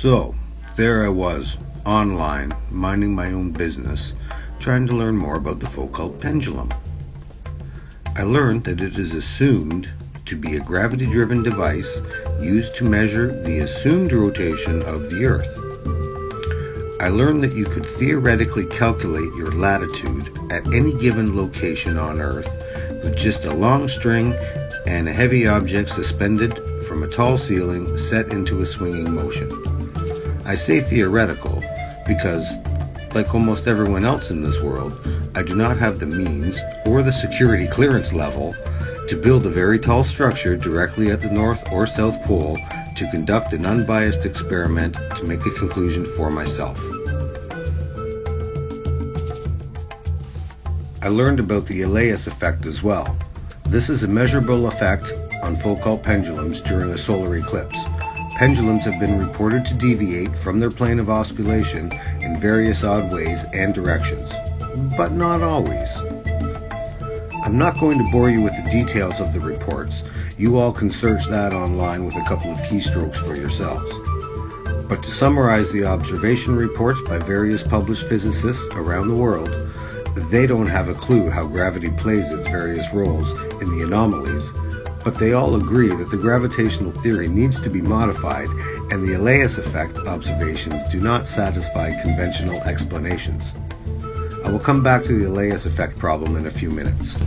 So, there I was, online, minding my own business, trying to learn more about the Foucault Pendulum. I learned that it is assumed to be a gravity-driven device used to measure the assumed rotation of the Earth. I learned that you could theoretically calculate your latitude at any given location on Earth with just a long string and a heavy object suspended from a tall ceiling set into a swinging motion. I say theoretical because, like almost everyone else in this world, I do not have the means or the security clearance level to build a very tall structure directly at the North or South Pole to conduct an unbiased experiment to make a conclusion for myself. I learned about the Elias effect as well. This is a measurable effect on Foucault pendulums during a solar eclipse. Pendulums have been reported to deviate from their plane of oscillation in various odd ways and directions, but not always. I'm not going to bore you with the details of the reports. You all can search that online with a couple of keystrokes for yourselves. But to summarize the observation reports by various published physicists around the world, they don't have a clue how gravity plays its various roles in the anomalies, but they all agree that the gravitational theory needs to be modified and the Elias effect observations do not satisfy conventional explanations. I will come back to the Elias effect problem in a few minutes.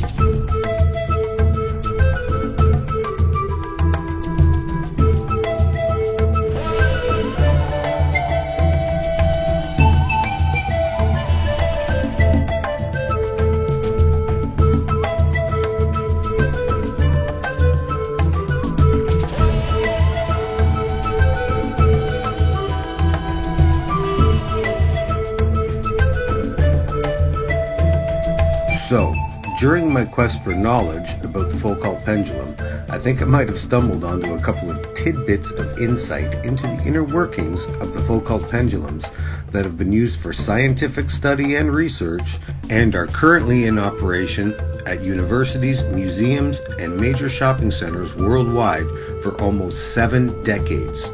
So, during my quest for knowledge about the Foucault pendulum, I think I might have stumbled onto a couple of tidbits of insight into the inner workings of the Foucault pendulums that have been used for scientific study and research and are currently in operation at universities, museums, and major shopping centers worldwide for almost 7 decades.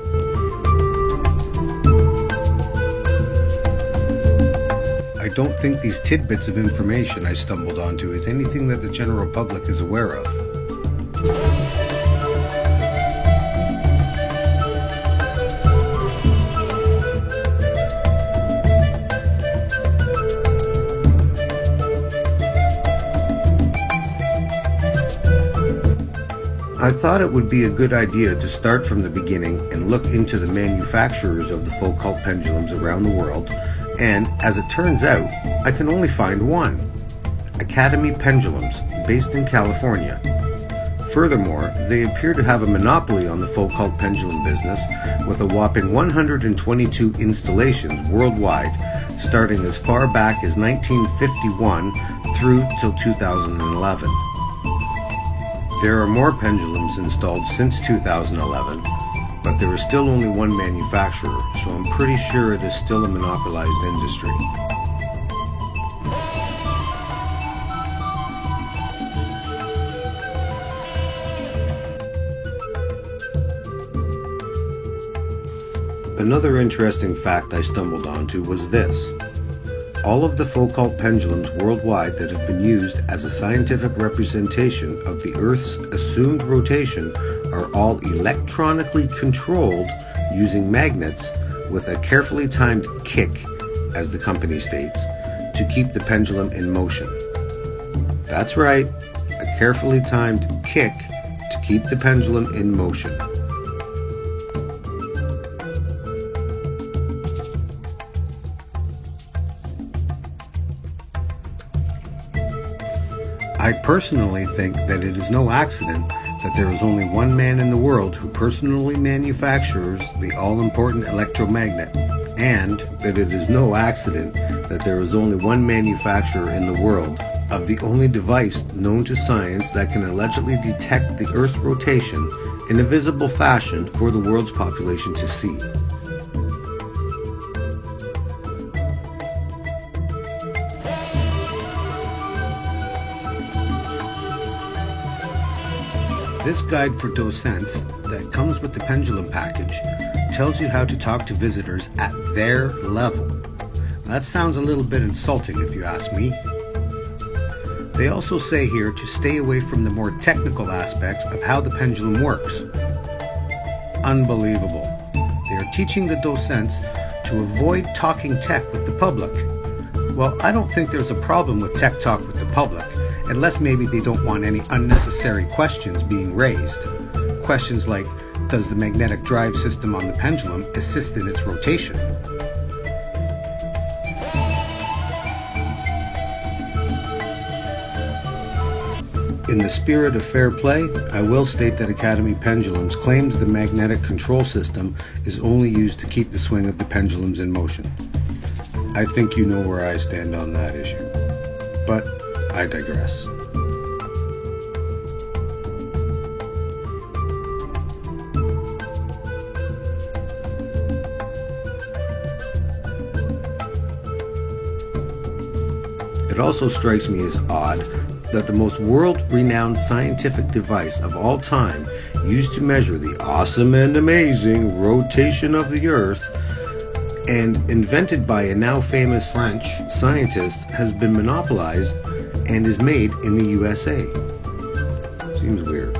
I don't think these tidbits of information I stumbled onto is anything that the general public is aware of. I thought it would be a good idea to start from the beginning and look into the manufacturers of the Foucault pendulums around the world. And, as it turns out, I can only find one, Academy Pendulums, based in California. Furthermore, they appear to have a monopoly on the Foucault pendulum business with a whopping 122 installations worldwide, starting as far back as 1951 through till 2011. There are more pendulums installed since 2011, but there is still only one manufacturer, so I'm pretty sure it is still a monopolized industry. Another interesting fact I stumbled onto was this. All of the Foucault pendulums worldwide that have been used as a scientific representation of the Earth's assumed rotation are all electronically controlled using magnets with a carefully timed kick, as the company states, to keep the pendulum in motion. That's right, a carefully timed kick to keep the pendulum in motion. I personally think that it is no accident that there is only one man in the world who personally manufactures the all-important electromagnet, and that it is no accident that there is only one manufacturer in the world of the only device known to science that can allegedly detect the Earth's rotation in a visible fashion for the world's population to see. This guide for docents that comes with the pendulum package tells you how to talk to visitors at their level. That sounds a little bit insulting if you ask me. They also say here to stay away from the more technical aspects of how the pendulum works. Unbelievable. They are teaching the docents to avoid talking tech with the public. Well, I don't think there's a problem with tech talk with the public, unless maybe they don't want any unnecessary questions being raised. Questions like, does the magnetic drive system on the pendulum assist in its rotation? In the spirit of fair play, I will state that Academy Pendulums claims the magnetic control system is only used to keep the swing of the pendulums in motion. I think you know where I stand on that issue, but I digress. It also strikes me as odd that the most world-renowned scientific device of all time, used to measure the awesome and amazing rotation of the Earth, and invented by a now famous French scientist, has been monopolized and is made in the USA. Seems weird.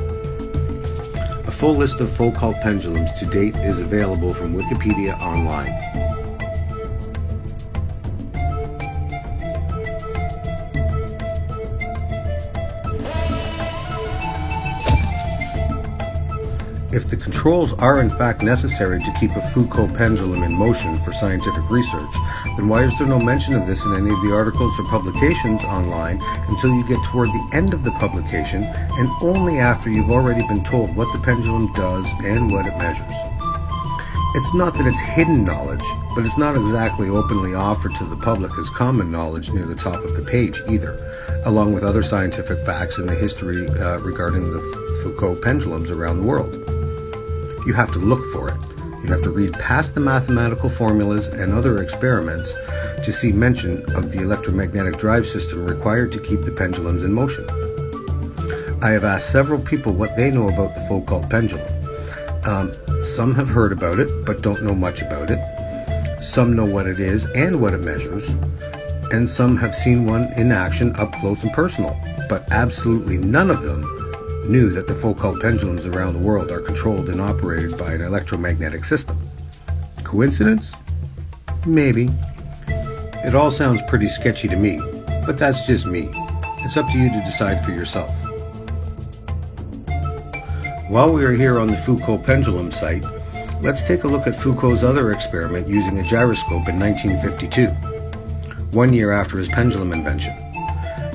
A full list of Foucault pendulums to date is available from Wikipedia online. If the controls are in fact necessary to keep a Foucault pendulum in motion for scientific research, then why is there no mention of this in any of the articles or publications online until you get toward the end of the publication, and only after you've already been told what the pendulum does and what it measures? It's not that it's hidden knowledge, but it's not exactly openly offered to the public as common knowledge near the top of the page either, along with other scientific facts in the history regarding the Foucault pendulums around the world. You have to look for it. You have to read past the mathematical formulas and other experiments to see mention of the electromagnetic drive system required to keep the pendulums in motion. I have asked several people what they know about the Foucault pendulum. Some have heard about it, but don't know much about it. Some know what it is and what it measures. And some have seen one in action up close and personal, but absolutely none of them knew that the Foucault pendulums around the world are controlled and operated by an electromagnetic system. Coincidence? Maybe. It all sounds pretty sketchy to me, but that's just me. It's up to you to decide for yourself. While we are here on the Foucault Pendulum site, let's take a look at Foucault's other experiment using a gyroscope in 1952, 1 year after his pendulum invention.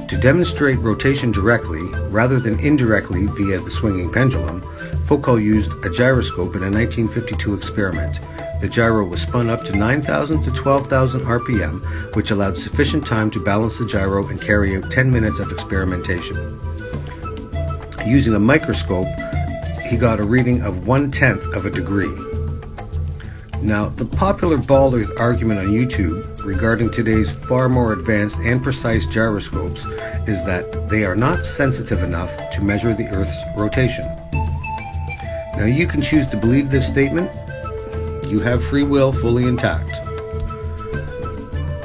To demonstrate rotation directly, rather than indirectly via the swinging pendulum, Foucault used a gyroscope in a 1952 experiment. The gyro was spun up to 9,000 to 12,000 RPM, which allowed sufficient time to balance the gyro and carry out 10 minutes of experimentation. Using a microscope, he got a reading of 1/10 of a degree. Now, the popular bald-earth argument on YouTube regarding today's far more advanced and precise gyroscopes is that they are not sensitive enough to measure the Earth's rotation. Now, you can choose to believe this statement. You have free will fully intact.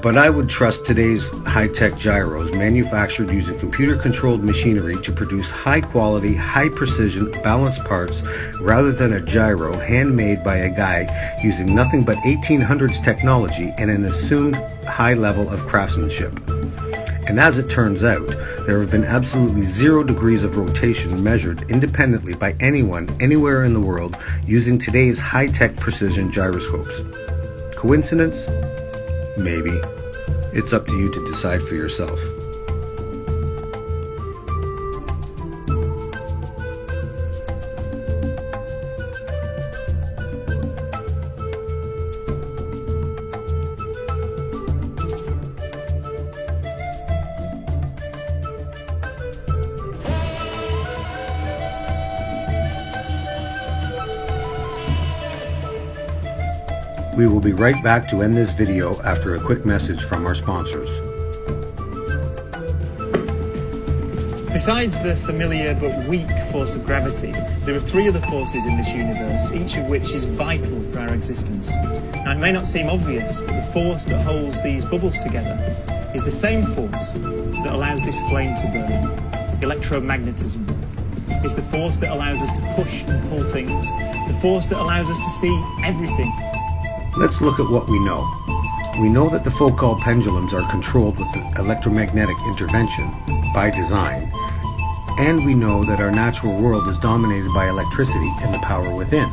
But I would trust today's high-tech gyros manufactured using computer-controlled machinery to produce high-quality, high-precision, balanced parts rather than a gyro handmade by a guy using nothing but 1800s technology and an assumed high level of craftsmanship. And as it turns out, there have been absolutely 0 degrees of rotation measured independently by anyone, anywhere in the world, using today's high-tech precision gyroscopes. Coincidence? Maybe. It's up to you to decide for yourself. We will be right back to end this video after a quick message from our sponsors. Besides the familiar but weak force of gravity, there are three other forces in this universe, each of which is vital for our existence. Now, it may not seem obvious, but the force that holds these bubbles together is the same force that allows this flame to burn, electromagnetism. It's the force that allows us to push and pull things, the force that allows us to see everything. Let's look at what we know. We know that the Foucault pendulums are controlled with electromagnetic intervention by design, and we know that our natural world is dominated by electricity and the power within.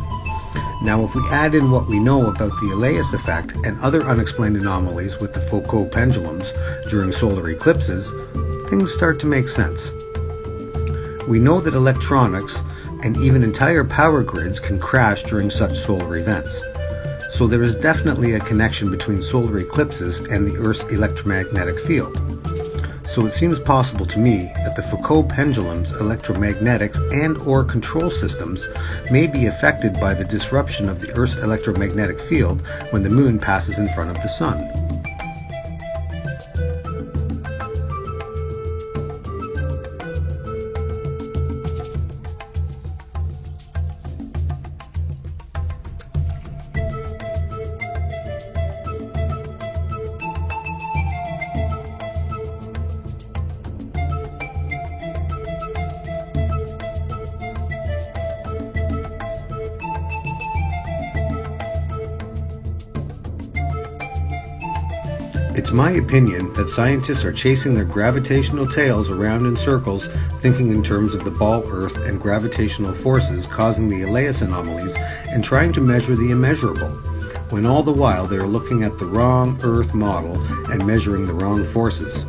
Now, if we add in what we know about the Elias effect and other unexplained anomalies with the Foucault pendulums during solar eclipses, things start to make sense. We know that electronics and even entire power grids can crash during such solar events. So there is definitely a connection between solar eclipses and the Earth's electromagnetic field. So it seems possible to me that the Foucault pendulum's electromagnetics and/or control systems may be affected by the disruption of the Earth's electromagnetic field when the moon passes in front of the sun. It's my opinion that scientists are chasing their gravitational tails around in circles, thinking in terms of the ball Earth and gravitational forces causing the Elias anomalies and trying to measure the immeasurable, when all the while they are looking at the wrong Earth model and measuring the wrong forces.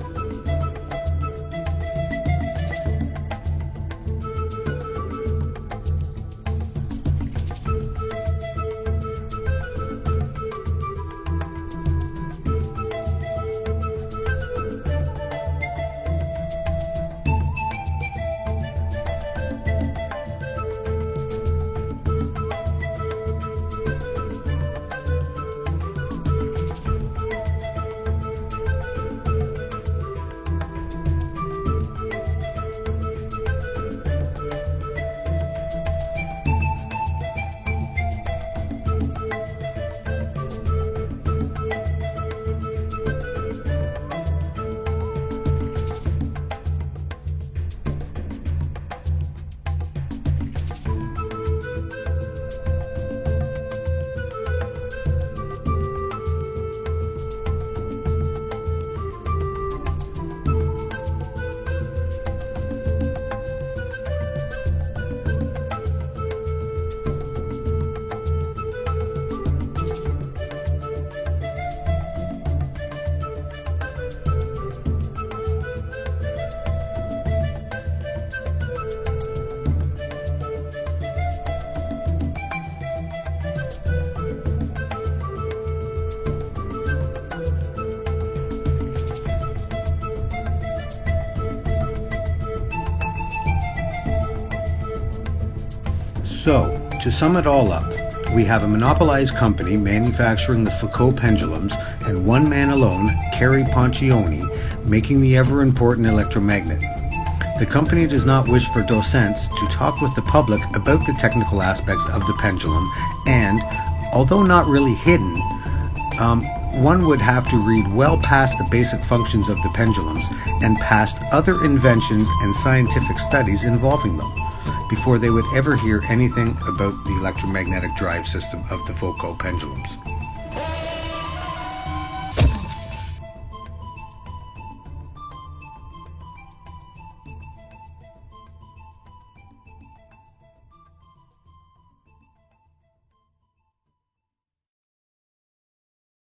So, to sum it all up, we have a monopolized company manufacturing the Foucault pendulums and one man alone, Cary Ponchioni, making the ever-important electromagnet. The company does not wish for docents to talk with the public about the technical aspects of the pendulum, and, although not really hidden, one would have to read well past the basic functions of the pendulums and past other inventions and scientific studies involving them before they would ever hear anything about the electromagnetic drive system of the Foucault pendulums.